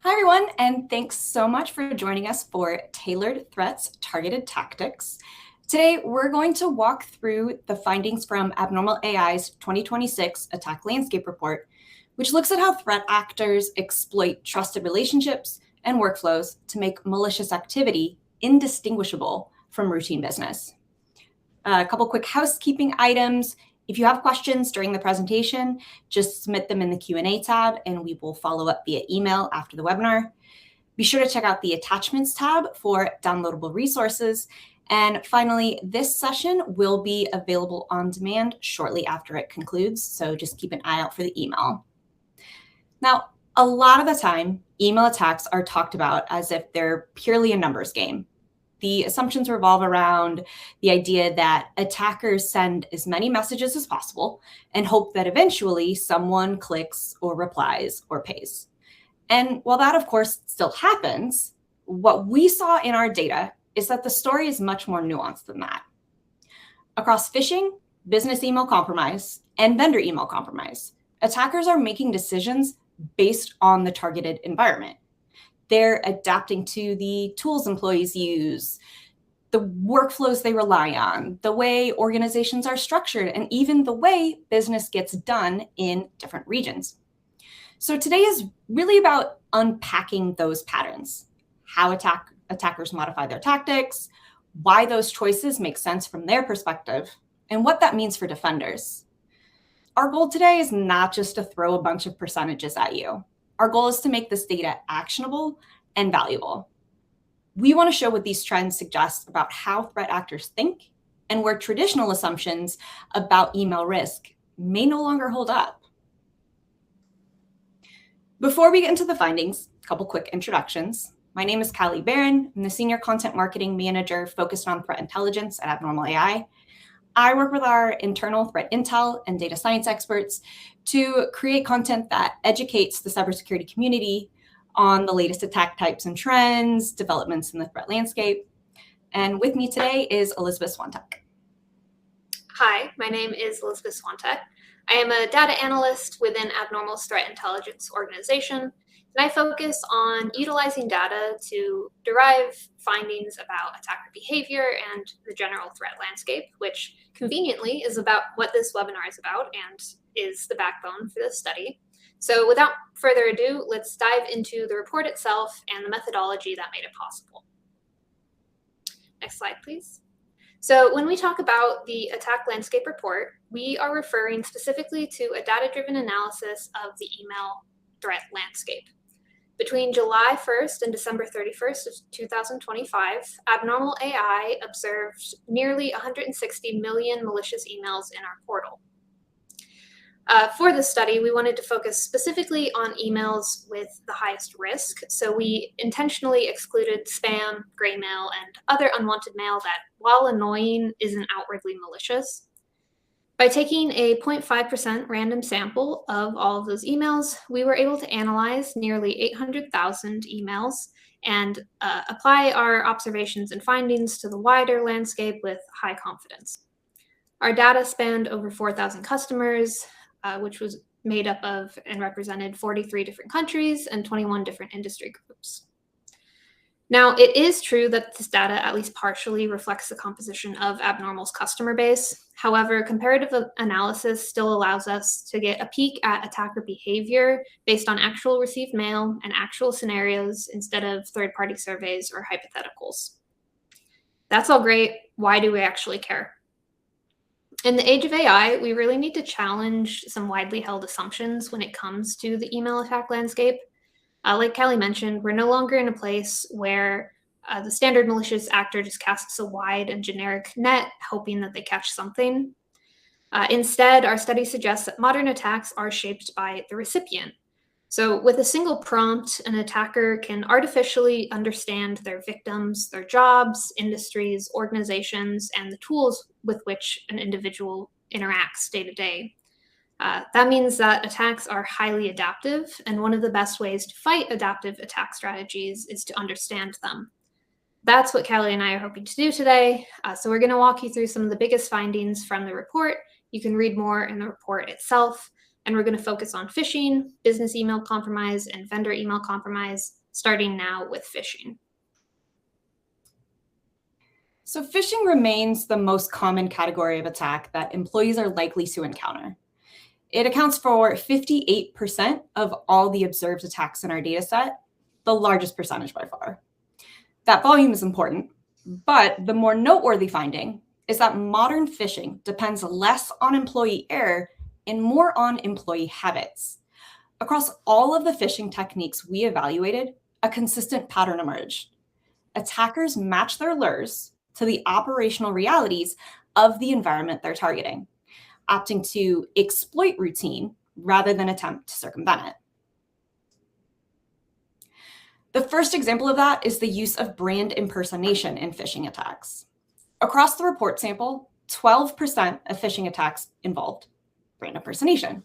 Hi, everyone, and thanks so much for joining us for Tailored Threats, Targeted Tactics. Today, we're going to walk through the findings from Abnormal AI's 2026 Attack Landscape Report, which looks at how threat actors exploit trusted relationships and workflows to make malicious activity indistinguishable from routine business. A couple quick housekeeping items. If you have questions during the presentation, just submit them in the Q&A tab and we will follow up via email after the webinar. Be sure to check out the attachments tab for downloadable resources. And finally, this session will be available on demand shortly after it concludes, so just keep an eye out for the email. Now, a lot of the time, email attacks are talked about as if they're purely a numbers game. The assumptions revolve around the idea that attackers send as many messages as possible and hope that eventually someone clicks or replies or pays. And while that, of course, still happens, what we saw in our data is that the story is much more nuanced than that. Across phishing, business email compromise, and vendor email compromise, attackers are making decisions based on the targeted environment. They're adapting to the tools employees use, the workflows they rely on, the way organizations are structured, and even the way business gets done in different regions. So today is really about unpacking those patterns, how attackers modify their tactics, why those choices make sense from their perspective, and what that means for defenders. Our goal today is not just to throw a bunch of percentages at you. Our goal is to make this data actionable and valuable. We want to show what these trends suggest about how threat actors think and where traditional assumptions about email risk may no longer hold up. Before we get into the findings, a couple quick introductions. My name is Callie Barron. I'm the Senior Content Marketing Manager focused on threat intelligence at Abnormal AI. I work with our internal threat intel and data science experts to create content that educates the cybersecurity community on the latest attack types and trends, developments in the threat landscape. And with me today is Elizabeth Swantek. Hi, my name is Elizabeth Swantek. I am a data analyst within Abnormal's threat intelligence organization, and I focus on utilizing data to derive findings about attacker behavior and the general threat landscape, which conveniently is about what this webinar is about and is the backbone for this study. So without further ado, let's dive into the report itself and the methodology that made it possible. Next slide, please. So when we talk about the attack landscape report, we are referring specifically to a data-driven analysis of the email threat landscape. Between July 1st and December 31st of 2025, Abnormal AI observed nearly 160 million malicious emails in our portal. For this study, we wanted to focus specifically on emails with the highest risk. So we intentionally excluded spam, gray mail, and other unwanted mail that, while annoying, isn't outwardly malicious. By taking a 0.5% random sample of all of those emails, we were able to analyze nearly 800,000 emails and apply our observations and findings to the wider landscape with high confidence. Our data spanned over 4,000 customers, which was made up of and represented 43 different countries and 21 different industry groups. Now, it is true that this data at least partially reflects the composition of Abnormal's customer base. However, comparative analysis still allows us to get a peek at attacker behavior based on actual received mail and actual scenarios instead of third-party surveys or hypotheticals. That's all great. Why do we actually care? In the age of AI, we really need to challenge some widely held assumptions when it comes to the email attack landscape. Like Callie mentioned, we're no longer in a place where the standard malicious actor just casts a wide and generic net, hoping that they catch something. Instead, our study suggests that modern attacks are shaped by the recipient. So with a single prompt, an attacker can artificially understand their victims, their jobs, industries, organizations, and the tools with which an individual interacts day to day. That means that attacks are highly adaptive, and one of the best ways to fight adaptive attack strategies is to understand them. That's what Callie and I are hoping to do today. So we're going to walk you through some of the biggest findings from the report. You can read more in the report itself. And we're going to focus on phishing, business email compromise, and vendor email compromise, starting now with phishing. So phishing remains the most common category of attack that employees are likely to encounter. It accounts for 58% of all the observed attacks in our data set, the largest percentage by far. That volume is important, but the more noteworthy finding is that modern phishing depends less on employee error and more on employee habits. Across all of the phishing techniques we evaluated, a consistent pattern emerged. Attackers match their lures to the operational realities of the environment they're targeting, opting to exploit routine rather than attempt to circumvent it. The first example of that is the use of brand impersonation in phishing attacks. Across the report sample, 12% of phishing attacks involved brand impersonation.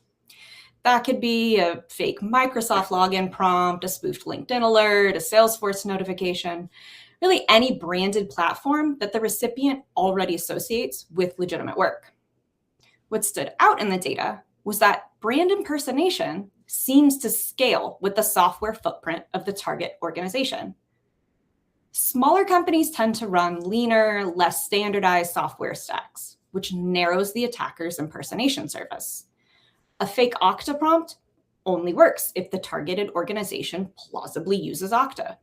That could be a fake Microsoft login prompt, a spoofed LinkedIn alert, a Salesforce notification, really any branded platform that the recipient already associates with legitimate work. What stood out in the data was that brand impersonation seems to scale with the software footprint of the target organization. Smaller companies tend to run leaner, less standardized software stacks, which narrows the attacker's impersonation surface. A fake Okta prompt only works if the targeted organization plausibly uses Okta.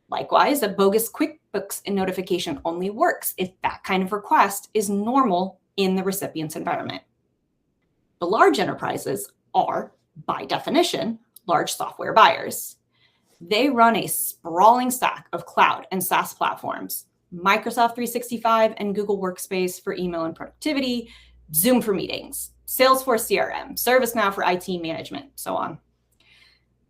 Likewise, a bogus QuickBooks notification only works if that kind of request is normal in the recipient's environment. The large enterprises are, by definition, large software buyers. They run a sprawling stack of cloud and SaaS platforms, Microsoft 365 and Google Workspace for email and productivity, Zoom for meetings, Salesforce CRM, ServiceNow for IT management, so on.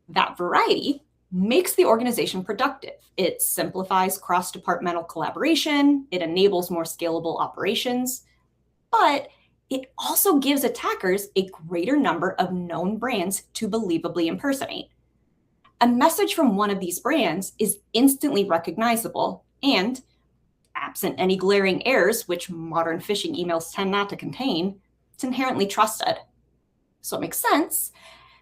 That variety makes the organization productive. It simplifies cross-departmental collaboration, it enables more scalable operations, but it also gives attackers a greater number of known brands to believably impersonate. A message from one of these brands is instantly recognizable and, absent any glaring errors, which modern phishing emails tend not to contain, it's inherently trusted. So it makes sense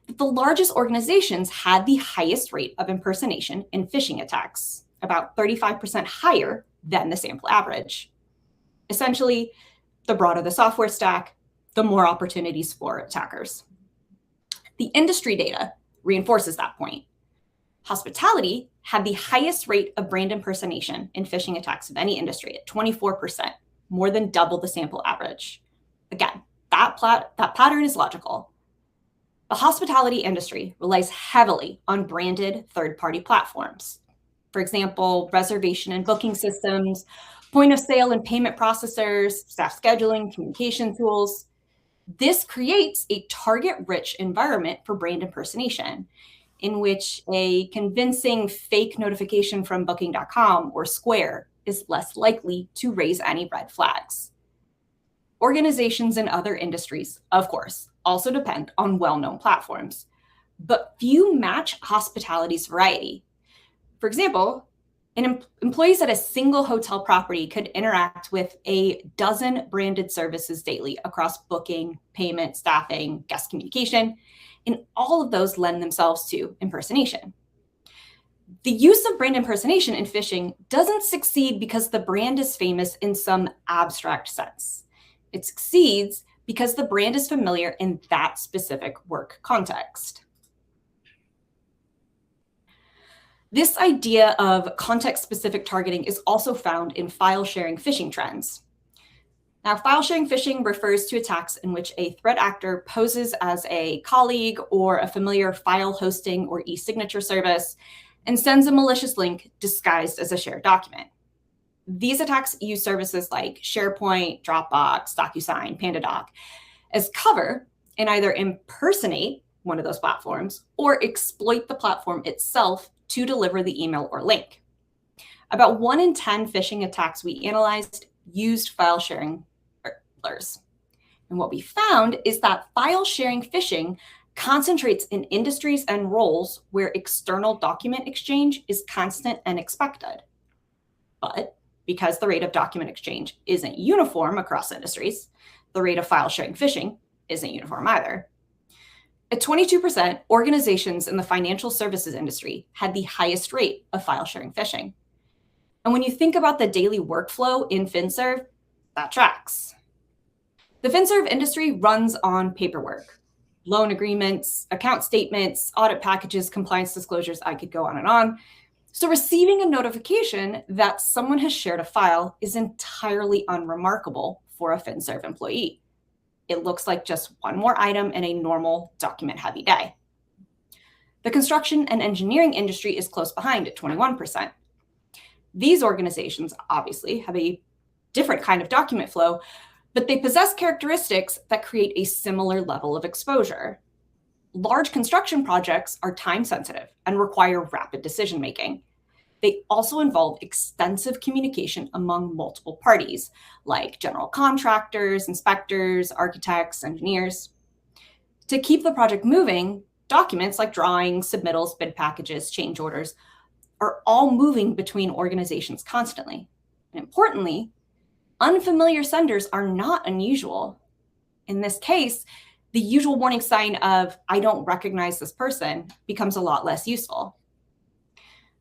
that the largest organizations had the highest rate of impersonation in phishing attacks, about 35% higher than the sample average. Essentially, the broader the software stack, the more opportunities for attackers. The industry data reinforces that point. Hospitality had the highest rate of brand impersonation in phishing attacks of any industry at 24%, more than double the sample average. Again, that pattern is logical. The hospitality industry relies heavily on branded third-party platforms. For example, reservation and booking systems, point of sale and payment processors, staff scheduling, communication tools. This creates a target-rich environment for brand impersonation, in which a convincing fake notification from Booking.com or Square is less likely to raise any red flags. Organizations in other industries, of course, also depend on well-known platforms, but few match hospitality's variety. For example, employees at a single hotel property could interact with a dozen branded services daily across booking, payment, staffing, guest communication, and all of those lend themselves to impersonation. The use of brand impersonation in phishing doesn't succeed because the brand is famous in some abstract sense. It succeeds because the brand is familiar in that specific work context. This idea of context-specific targeting is also found in file-sharing phishing trends. Now, file-sharing phishing refers to attacks in which a threat actor poses as a colleague or a familiar file hosting or e-signature service and sends a malicious link disguised as a shared document. These attacks use services like SharePoint, Dropbox, DocuSign, PandaDoc as cover and either impersonate one of those platforms or exploit the platform itself to deliver the email or link. About 1 in 10 phishing attacks we analyzed used file sharing lures. And what we found is that file sharing phishing concentrates in industries and roles where external document exchange is constant and expected. But because the rate of document exchange isn't uniform across industries, the rate of file sharing phishing isn't uniform either. At 22%, organizations in the financial services industry had the highest rate of file sharing phishing. And when you think about the daily workflow in FinServ, that tracks. The FinServ industry runs on paperwork, loan agreements, account statements, audit packages, compliance disclosures. I could go on and on. So receiving a notification that someone has shared a file is entirely unremarkable for a FinServ employee. It looks like just one more item in a normal document-heavy day. The construction and engineering industry is close behind at 21%. These organizations obviously have a different kind of document flow, but they possess characteristics that create a similar level of exposure. Large construction projects are time-sensitive and require rapid decision-making. They also involve extensive communication among multiple parties, like general contractors, inspectors, architects, engineers. To keep the project moving, documents like drawings, submittals, bid packages, change orders are all moving between organizations constantly. And importantly, unfamiliar senders are not unusual. In this case, the usual warning sign of, "I don't recognize this person," becomes a lot less useful.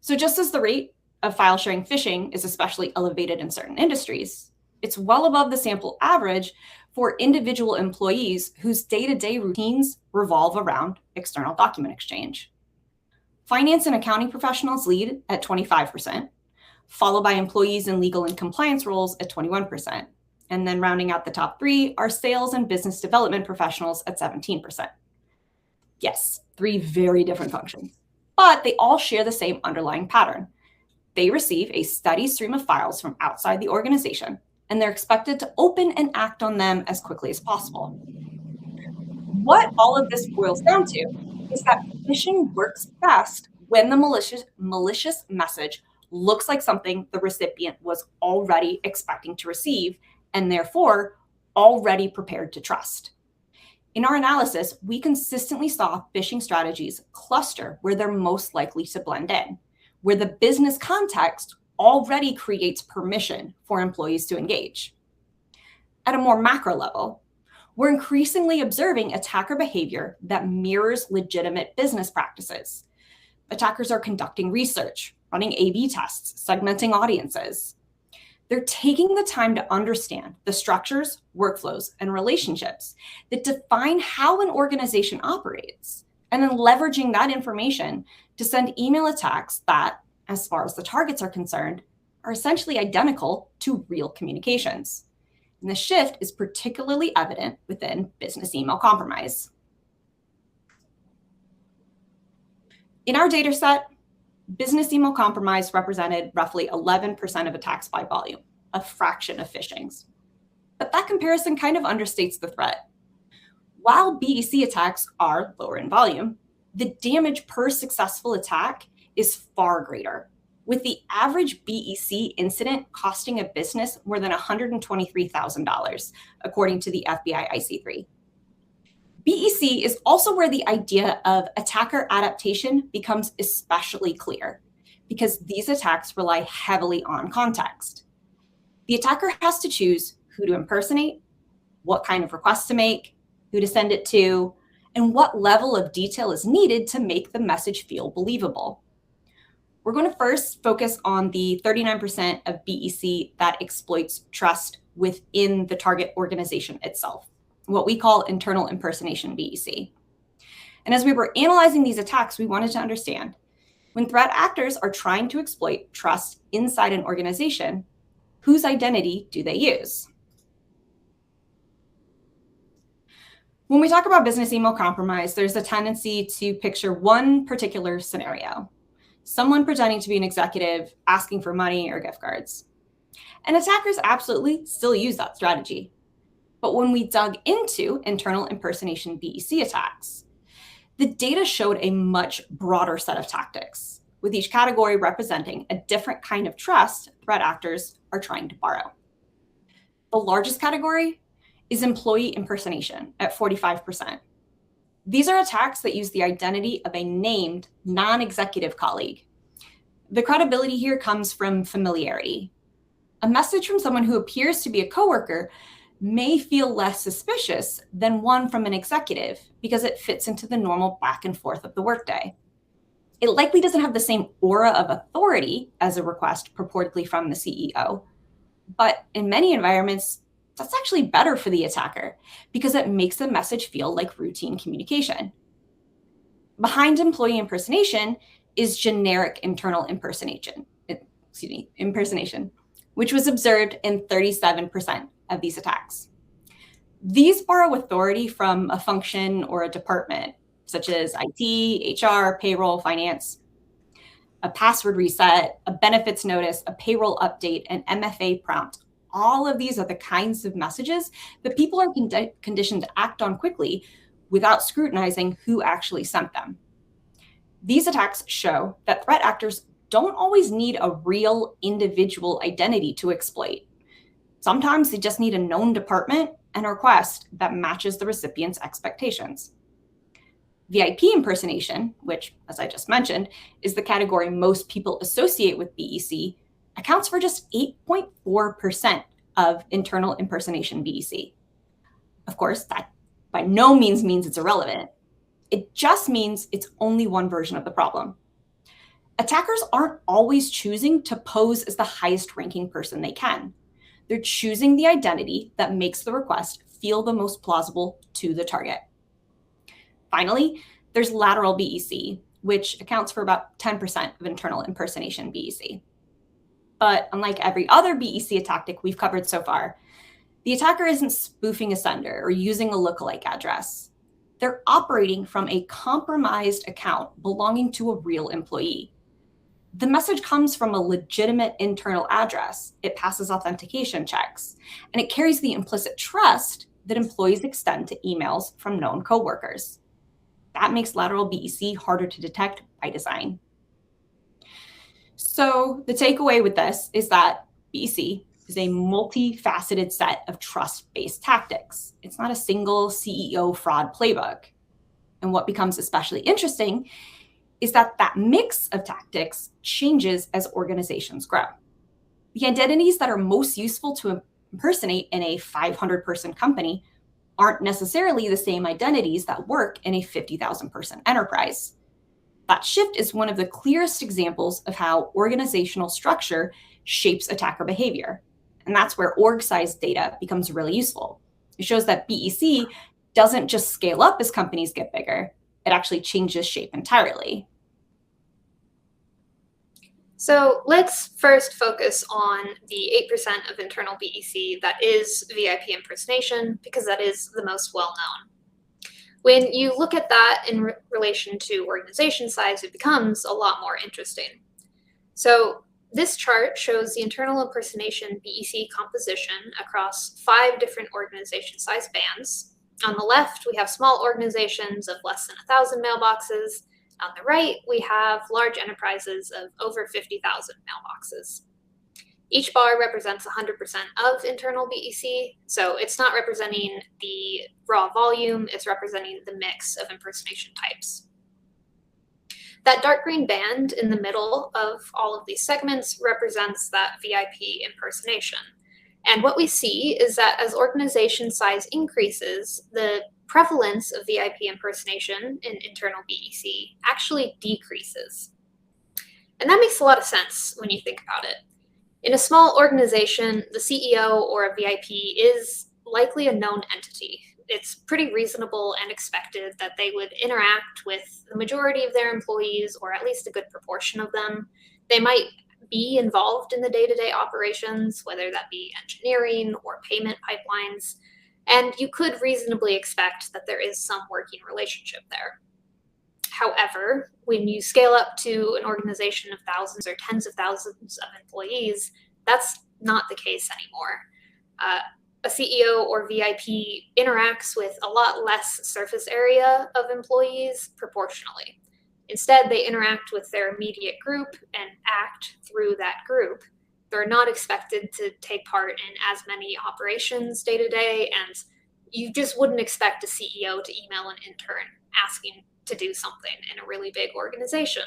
So just as the rate of file sharing phishing is especially elevated in certain industries, it's well above the sample average for individual employees whose day-to-day routines revolve around external document exchange. Finance and accounting professionals lead at 25%, followed by employees in legal and compliance roles at 21%. And then rounding out the top three are sales and business development professionals at 17%. Yes, three very different functions, but they all share the same underlying pattern. They receive a steady stream of files from outside the organization, and they're expected to open and act on them as quickly as possible. What all of this boils down to is that phishing works best when the malicious message looks like something the recipient was already expecting to receive and therefore already prepared to trust. In our analysis, we consistently saw phishing strategies cluster where they're most likely to blend in, where the business context already creates permission for employees to engage. At a more macro level, we're increasingly observing attacker behavior that mirrors legitimate business practices. Attackers are conducting research, running A/B tests, segmenting audiences. They're taking the time to understand the structures, workflows, and relationships that define how an organization operates, and then leveraging that information to send email attacks that, as far as the targets are concerned, are essentially identical to real communications. And the shift is particularly evident within business email compromise. In our data set, business email compromise represented roughly 11% of attacks by volume, a fraction of phishings. But that comparison kind of understates the threat. While BEC attacks are lower in volume, the damage per successful attack is far greater, with the average BEC incident costing a business more than $123,000, according to the FBI IC3. BEC is also where the idea of attacker adaptation becomes especially clear, because these attacks rely heavily on context. The attacker has to choose who to impersonate, what kind of request to make, who to send it to, and what level of detail is needed to make the message feel believable. We're going to first focus on the 39% of BEC that exploits trust within the target organization itself, what we call internal impersonation BEC. And as we were analyzing these attacks, we wanted to understand, when threat actors are trying to exploit trust inside an organization, whose identity do they use? When we talk about business email compromise, there's a tendency to picture one particular scenario: someone pretending to be an executive, asking for money or gift cards. And attackers absolutely still use that strategy. But when we dug into internal impersonation BEC attacks, the data showed a much broader set of tactics, with each category representing a different kind of trust threat actors are trying to borrow. The largest category is employee impersonation at 45%. These are attacks that use the identity of a named non-executive colleague. The credibility here comes from familiarity. A message from someone who appears to be a coworker may feel less suspicious than one from an executive because it fits into the normal back and forth of the workday. It likely doesn't have the same aura of authority as a request purportedly from the CEO, but in many environments, that's actually better for the attacker because it makes the message feel like routine communication. Behind employee impersonation is generic internal impersonation, which was observed in 37% of these attacks. These borrow authority from a function or a department, such as IT, HR, payroll, finance. A password reset, a benefits notice, a payroll update, an MFA prompt. All of these are the kinds of messages that people are conditioned to act on quickly without scrutinizing who actually sent them. These attacks show that threat actors don't always need a real individual identity to exploit. Sometimes they just need a known department and a request that matches the recipient's expectations. VIP impersonation, which, as I just mentioned, is the category most people associate with BEC, accounts for just 8.4% of internal impersonation BEC. Of course, that by no means it's irrelevant. It just means it's only one version of the problem. Attackers aren't always choosing to pose as the highest ranking person they can. They're choosing the identity that makes the request feel the most plausible to the target. Finally, there's lateral BEC, which accounts for about 10% of internal impersonation BEC. But unlike every other BEC tactic we've covered so far, the attacker isn't spoofing a sender or using a lookalike address. They're operating from a compromised account belonging to a real employee. The message comes from a legitimate internal address. It passes authentication checks, and it carries the implicit trust that employees extend to emails from known coworkers. That makes lateral BEC harder to detect by design. So the takeaway with this is that BEC is a multifaceted set of trust-based tactics. It's not a single CEO fraud playbook. And what becomes especially interesting is that that mix of tactics changes as organizations grow. The identities that are most useful to impersonate in a 500-person company aren't necessarily the same identities that work in a 50,000-person enterprise. That shift is one of the clearest examples of how organizational structure shapes attacker behavior. And that's where org size data becomes really useful. It shows that BEC doesn't just scale up as companies get bigger, it actually changes shape entirely. So let's first focus on the 8% of internal BEC that is VIP impersonation, because that is the most well-known. When you look at that in relation to organization size, it becomes a lot more interesting. So this chart shows the internal impersonation BEC composition across 5 different organization size bands. On the left, we have small organizations of less than 1,000 mailboxes. On the right, we have large enterprises of over 50,000 mailboxes. Each bar represents 100% of internal BEC, so it's not representing the raw volume, it's representing the mix of impersonation types. That dark green band in the middle of all of these segments represents that VIP impersonation. And what we see is that as organization size increases, the prevalence of VIP impersonation in internal BEC actually decreases. And that makes a lot of sense when you think about it. In a small organization, the CEO or a VIP is likely a known entity. It's pretty reasonable and expected that they would interact with the majority of their employees, or at least a good proportion of them. They might be involved in the day-to-day operations, whether that be engineering or payment pipelines, and you could reasonably expect that there is some working relationship there. However, when you scale up to an organization of thousands or tens of thousands of employees, that's not the case anymore. A CEO or VIP interacts with a lot less surface area of employees proportionally. Instead, they interact with their immediate group and act through that group. They're not expected to take part in as many operations day to day, and you just wouldn't expect a CEO to email an intern asking to do something in a really big organization.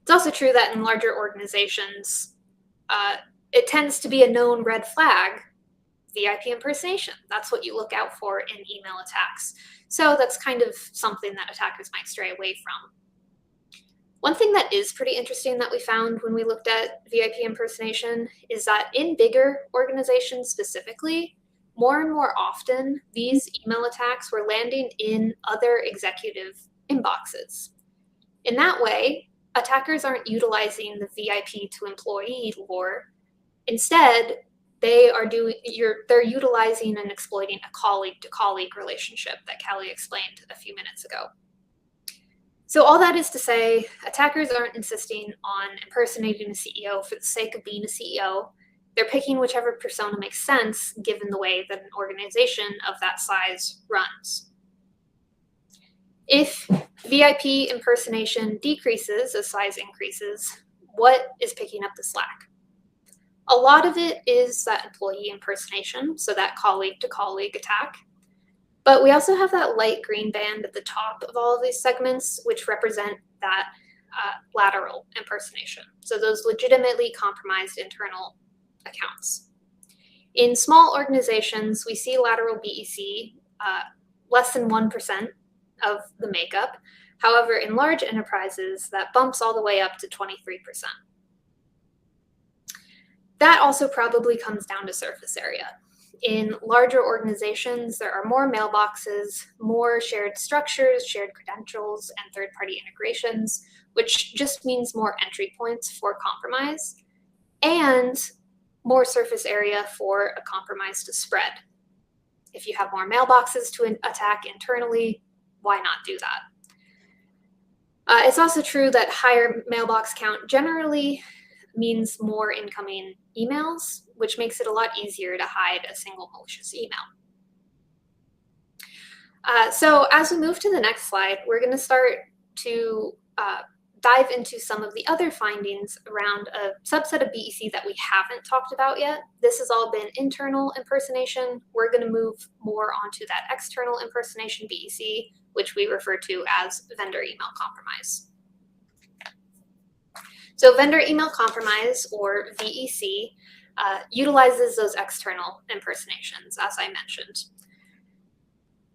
It's also true that in larger organizations, it tends to be a known red flag VIP impersonation. That's what you look out for in email attacks. So that's kind of something that attackers might stray away from. One thing that is pretty interesting that we found when we looked at VIP impersonation is that in bigger organizations specifically, more and more often, these email attacks were landing in other executive inboxes. In that way, attackers aren't utilizing the VIP to employee lore. Instead, they're utilizing and exploiting a colleague-to-colleague relationship that Callie explained a few minutes ago. So all that is to say, attackers aren't insisting on impersonating a CEO for the sake of being a CEO. They're picking whichever persona makes sense given the way that an organization of that size runs. If VIP impersonation decreases as size increases, what is picking up the slack? A lot of it is that employee impersonation, so that colleague-to-colleague attack. But we also have that light green band at the top of all of these segments, which represent that lateral impersonation. So those legitimately compromised internal accounts. In small organizations, we see lateral BEC less than 1% of the makeup. However, in large enterprises, that bumps all the way up to 23%. That also probably comes down to surface area. In larger organizations, there are more mailboxes, more shared structures, shared credentials, and third-party integrations, which just means more entry points for compromise, and more surface area for a compromise to spread. If you have more mailboxes to attack internally, why not do that? It's also true that higher mailbox count generally means more incoming emails, which makes it a lot easier to hide a single malicious email. So as we move to the next slide, we're going to start to dive into some of the other findings around a subset of BEC that we haven't talked about yet. This has all been internal impersonation. We're going to move more onto that external impersonation BEC, which we refer to as vendor email compromise. So vendor email compromise, or VEC, utilizes those external impersonations, as I mentioned.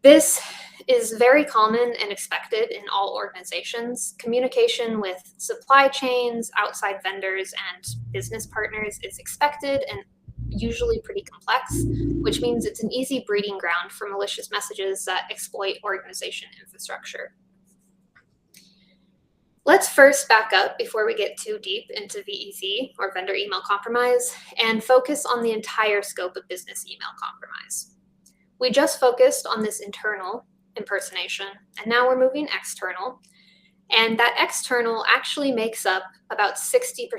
This is very common and expected in all organizations. Communication with supply chains, outside vendors, and business partners is expected and usually pretty complex, which means it's an easy breeding ground for malicious messages that exploit organization infrastructure. Let's first back up before we get too deep into VEC, or vendor email compromise, and focus on the entire scope of business email compromise. We just focused on this internal impersonation, and now we're moving external. And that external actually makes up about 60%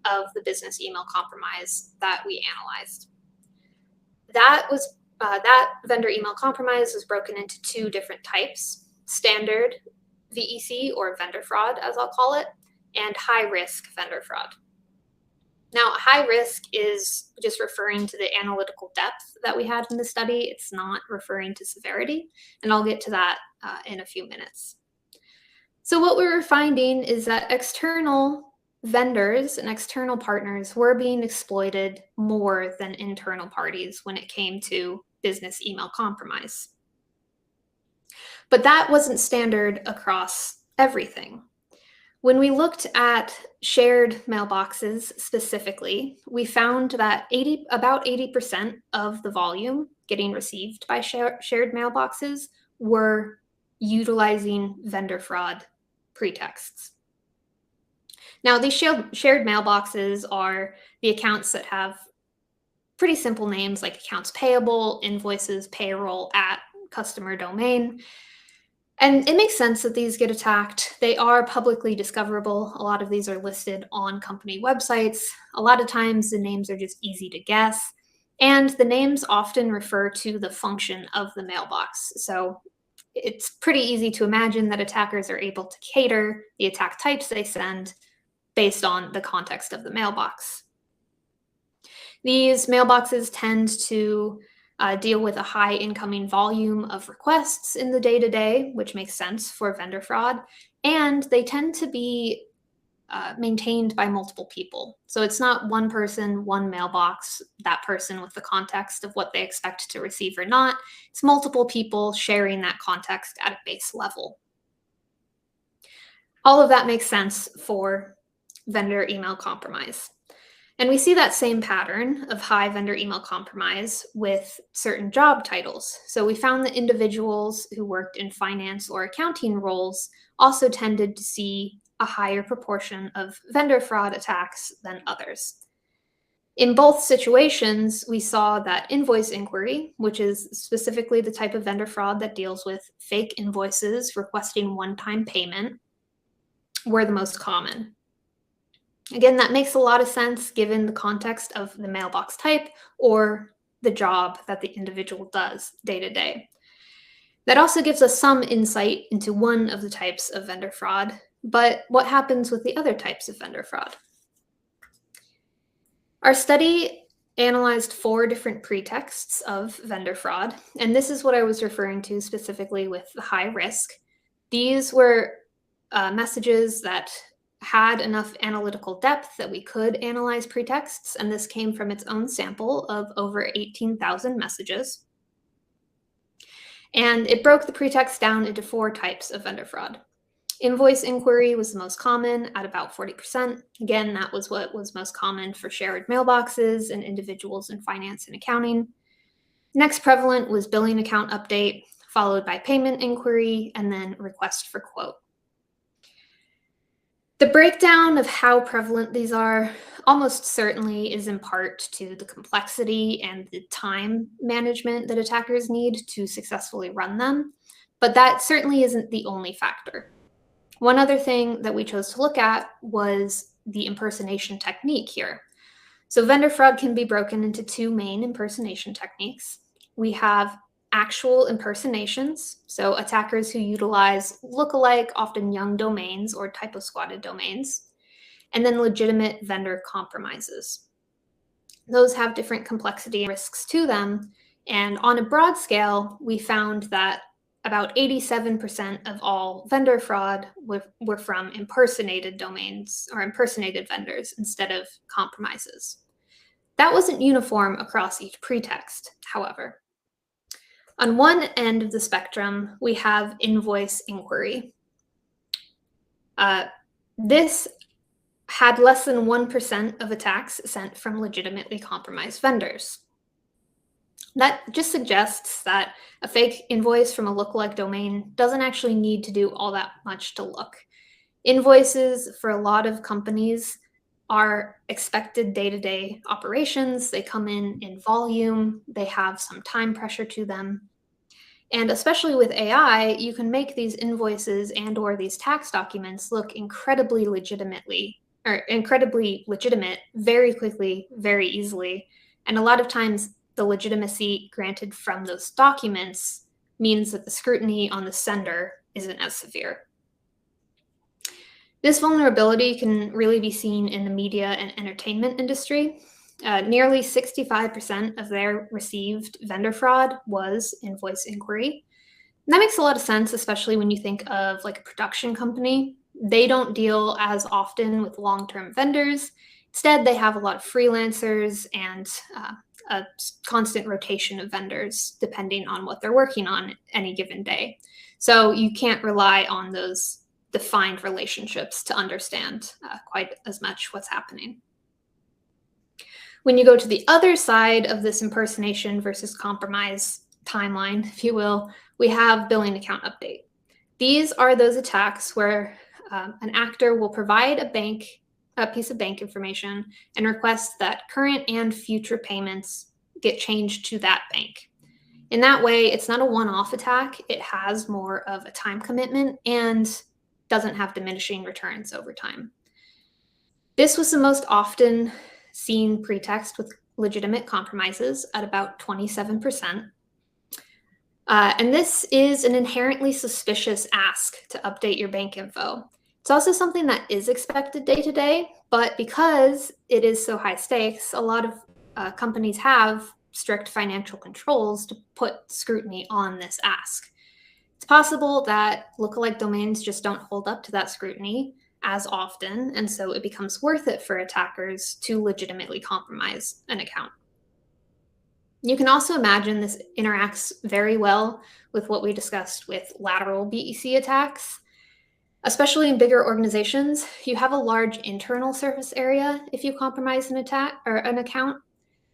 of the business email compromise that we analyzed. That vendor email compromise was broken into two different types: standard VEC, or vendor fraud, as I'll call it, and high-risk vendor fraud. Now, high risk is just referring to the analytical depth that we had in the study. It's not referring to severity, and I'll get to that in a few minutes. So what we were finding is that external vendors and external partners were being exploited more than internal parties when it came to business email compromise. But that wasn't standard across everything. When we looked at shared mailboxes specifically, we found that about 80% of the volume getting received by shared mailboxes were utilizing vendor fraud pretexts. Now, these shared mailboxes are the accounts that have pretty simple names like accounts payable, invoices, payroll, at customer domain. And it makes sense that these get attacked. They are publicly discoverable. A lot of these are listed on company websites. A lot of times the names are just easy to guess. And the names often refer to the function of the mailbox. So it's pretty easy to imagine that attackers are able to cater the attack types they send based on the context of the mailbox. These mailboxes tend to deal with a high incoming volume of requests in the day-to-day, which makes sense for vendor fraud. And they tend to be maintained by multiple people. So it's not one person, one mailbox, that person with the context of what they expect to receive or not. It's multiple people sharing that context at a base level. All of that makes sense for vendor email compromise. And we see that same pattern of high vendor email compromise with certain job titles. So we found that individuals who worked in finance or accounting roles also tended to see a higher proportion of vendor fraud attacks than others. In both situations, we saw that invoice inquiry, which is specifically the type of vendor fraud that deals with fake invoices requesting one-time payment, were the most common. Again, that makes a lot of sense given the context of the mailbox type or the job that the individual does day to day. That also gives us some insight into one of the types of vendor fraud, but what happens with the other types of vendor fraud? Our study analyzed 4 different pretexts of vendor fraud, and this is what I was referring to specifically with the high risk. These were messages that had enough analytical depth that we could analyze pretexts, and this came from its own sample of over 18,000 messages. And it broke the pretext down into 4 types of vendor fraud. Invoice inquiry was the most common at about 40%. Again, that was what was most common for shared mailboxes and individuals in finance and accounting. Next prevalent was billing account update, followed by payment inquiry, and then request for quote. The breakdown of how prevalent these are almost certainly is in part to the complexity and the time management that attackers need to successfully run them, but that certainly isn't the only factor. One other thing that we chose to look at was the impersonation technique here. So vendor fraud can be broken into 2 main impersonation techniques. We have actual impersonations, so attackers who utilize lookalike, often young domains or typo-squatted domains, and then legitimate vendor compromises. Those have different complexity and risks to them, and on a broad scale, we found that about 87% of all vendor fraud were from impersonated domains or impersonated vendors instead of compromises. That wasn't uniform across each pretext, however. On one end of the spectrum, we have invoice inquiry. This had less than 1% of attacks sent from legitimately compromised vendors. That just suggests that a fake invoice from a lookalike domain doesn't actually need to do all that much to look. Invoices for a lot of companies are expected day-to-day operations. They come in volume. They have some time pressure to them. And especially with AI, you can make these invoices and or these tax documents look incredibly legitimate very quickly, very easily. And a lot of times the legitimacy granted from those documents means that the scrutiny on the sender isn't as severe. This vulnerability can really be seen in the media and entertainment industry. Nearly 65% of their received vendor fraud was invoice inquiry. And that makes a lot of sense, especially when you think of like a production company. They don't deal as often with long-term vendors. Instead, they have a lot of freelancers and a constant rotation of vendors depending on what they're working on any given day. So you can't rely on those defined relationships to understand quite as much what's happening. When you go to the other side of this impersonation versus compromise timeline, if you will, we have billing account update. These are those attacks where an actor will provide a piece of bank information and request that current and future payments get changed to that bank. In that way, it's not a one-off attack. It has more of a time commitment and doesn't have diminishing returns over time. This was the most often seen pretext with legitimate compromises at about 27%. And this is an inherently suspicious ask to update your bank info. It's also something that is expected day to day, but because it is so high stakes, a lot of companies have strict financial controls to put scrutiny on this ask. It's possible that lookalike domains just don't hold up to that scrutiny, as often, and so it becomes worth it for attackers to legitimately compromise an account. You can also imagine this interacts very well with what we discussed with lateral BEC attacks. Especially in bigger organizations, you have a large internal surface area if you compromise an attack or an account,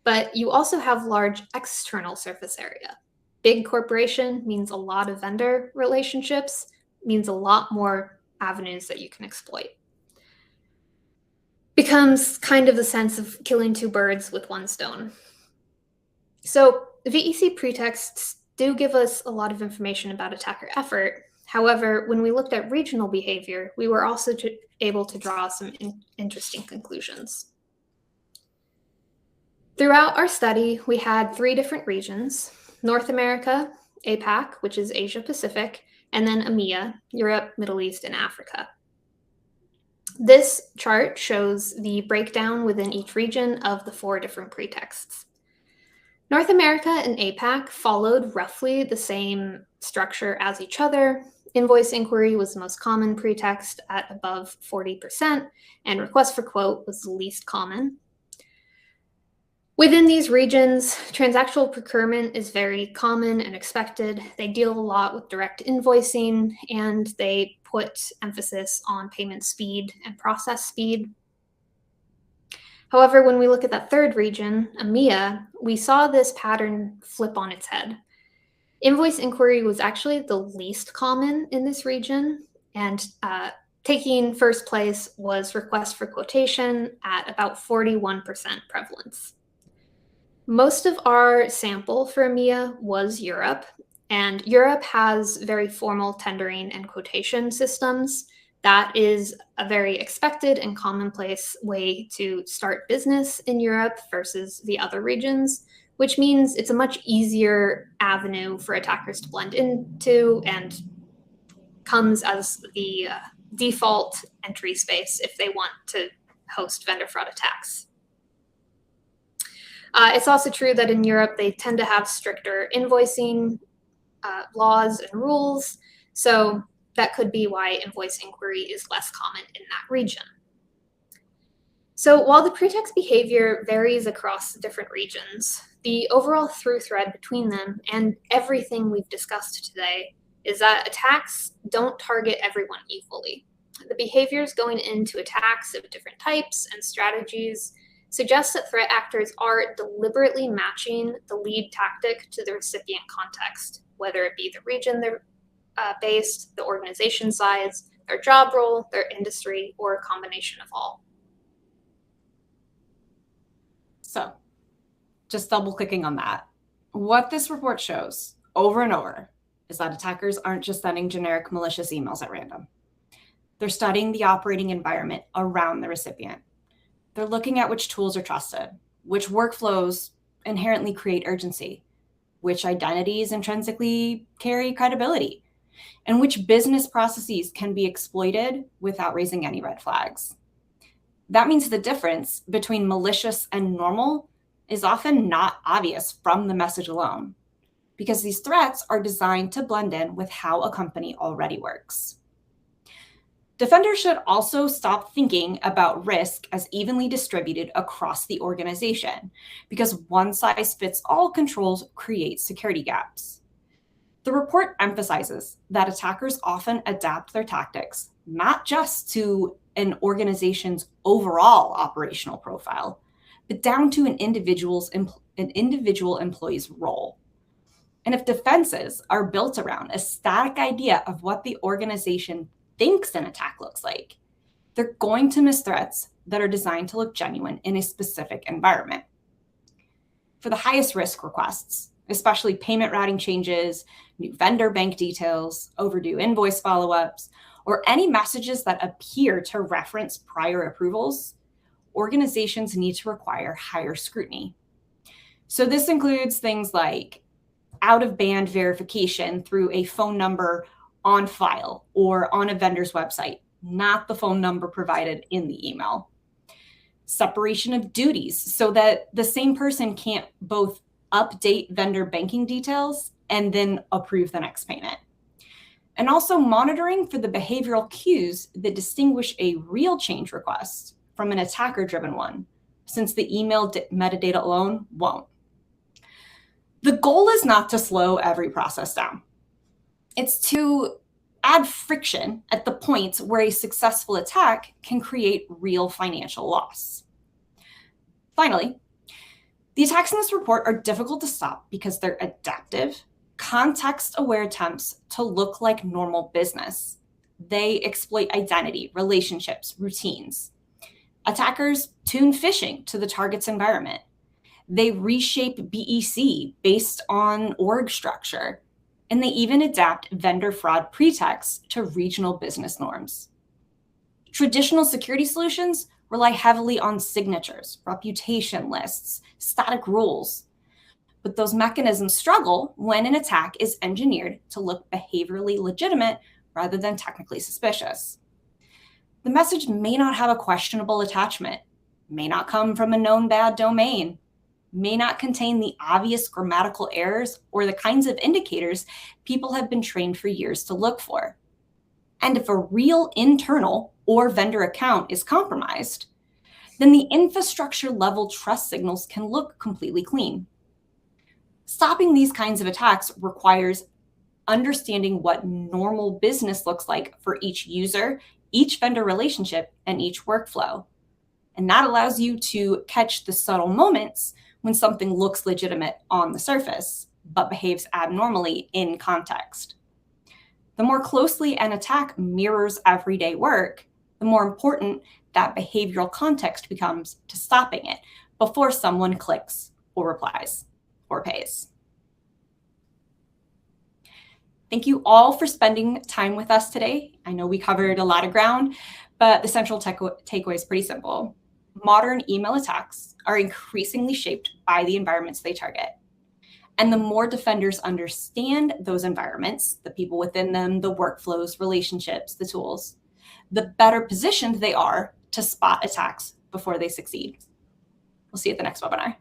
but you also have large external surface area. Big corporation means a lot of vendor relationships, means a lot more avenues that you can exploit. Becomes kind of the sense of killing two birds with one stone. So VEC pretexts do give us a lot of information about attacker effort. However, when we looked at regional behavior, we were also able to draw some interesting conclusions. Throughout our study, we had 3 different regions: North America, APAC, which is Asia Pacific, and then EMEA, Europe, Middle East, and Africa. This chart shows the breakdown within each region of the 4 different pretexts. North America and APAC followed roughly the same structure as each other. Invoice inquiry was the most common pretext at above 40%, and request for quote was the least common. Within these regions, transactional procurement is very common and expected. They deal a lot with direct invoicing, and they put emphasis on payment speed and process speed. However, when we look at that third region, EMEA, we saw this pattern flip on its head. Invoice inquiry was actually the least common in this region, and taking first place was request for quotation at about 41% prevalence. Most of our sample for EMEA was Europe, and Europe has very formal tendering and quotation systems. That is a very expected and commonplace way to start business in Europe versus the other regions, which means it's a much easier avenue for attackers to blend into and comes as the default entry space if they want to host vendor fraud attacks. It's also true that in Europe, they tend to have stricter invoicing laws and rules, so that could be why invoice inquiry is less common in that region. So while the pretext behavior varies across different regions, the overall through thread between them and everything we've discussed today is that attacks don't target everyone equally. The behaviors going into attacks of different types and strategies suggests that threat actors are deliberately matching the lead tactic to the recipient context, whether it be the region they're based, the organization size, their job role, their industry, or a combination of all. So, just double clicking on that. What this report shows over and over is that attackers aren't just sending generic malicious emails at random. They're studying the operating environment around the recipient. They're looking at which tools are trusted, which workflows inherently create urgency, which identities intrinsically carry credibility, and which business processes can be exploited without raising any red flags. That means the difference between malicious and normal is often not obvious from the message alone, because these threats are designed to blend in with how a company already works. Defenders should also stop thinking about risk as evenly distributed across the organization, because one-size-fits-all controls create security gaps. The report emphasizes that attackers often adapt their tactics not just to an organization's overall operational profile, but down to an individual employee's role. And if defenses are built around a static idea of what the organization thinks an attack looks like, they're going to miss threats that are designed to look genuine in a specific environment. For the highest risk requests, especially payment routing changes, new vendor bank details, overdue invoice follow-ups, or any messages that appear to reference prior approvals, organizations need to require higher scrutiny. So this includes things like out-of-band verification through a phone number on file or on a vendor's website, not the phone number provided in the email. Separation of duties so that the same person can't both update vendor banking details and then approve the next payment. and also monitoring for the behavioral cues that distinguish a real change request from an attacker-driven one, since the email metadata alone won't. The goal is not to slow every process down. It's to add friction at the points where a successful attack can create real financial loss. Finally, the attacks in this report are difficult to stop because they're adaptive, context-aware attempts to look like normal business. They exploit identity, relationships, routines. Attackers tune phishing to the target's environment. They reshape BEC based on org structure, and they even adapt vendor fraud pretexts to regional business norms. Traditional security solutions rely heavily on signatures, reputation lists, static rules. But those mechanisms struggle when an attack is engineered to look behaviorally legitimate rather than technically suspicious. The message may not have a questionable attachment, may not come from a known bad domain, may not contain the obvious grammatical errors or the kinds of indicators people have been trained for years to look for. And if a real internal or vendor account is compromised, then the infrastructure level trust signals can look completely clean. Stopping these kinds of attacks requires understanding what normal business looks like for each user, each vendor relationship, and each workflow. And that allows you to catch the subtle moments when something looks legitimate on the surface, but behaves abnormally in context. The more closely an attack mirrors everyday work, the more important that behavioral context becomes to stopping it before someone clicks or replies or pays. Thank you all for spending time with us today. I know we covered a lot of ground, but the central takeaway is pretty simple. Modern email attacks are increasingly shaped by the environments they target. And the more defenders understand those environments, the people within them, the workflows, relationships, the tools, the better positioned they are to spot attacks before they succeed. We'll see you at the next webinar.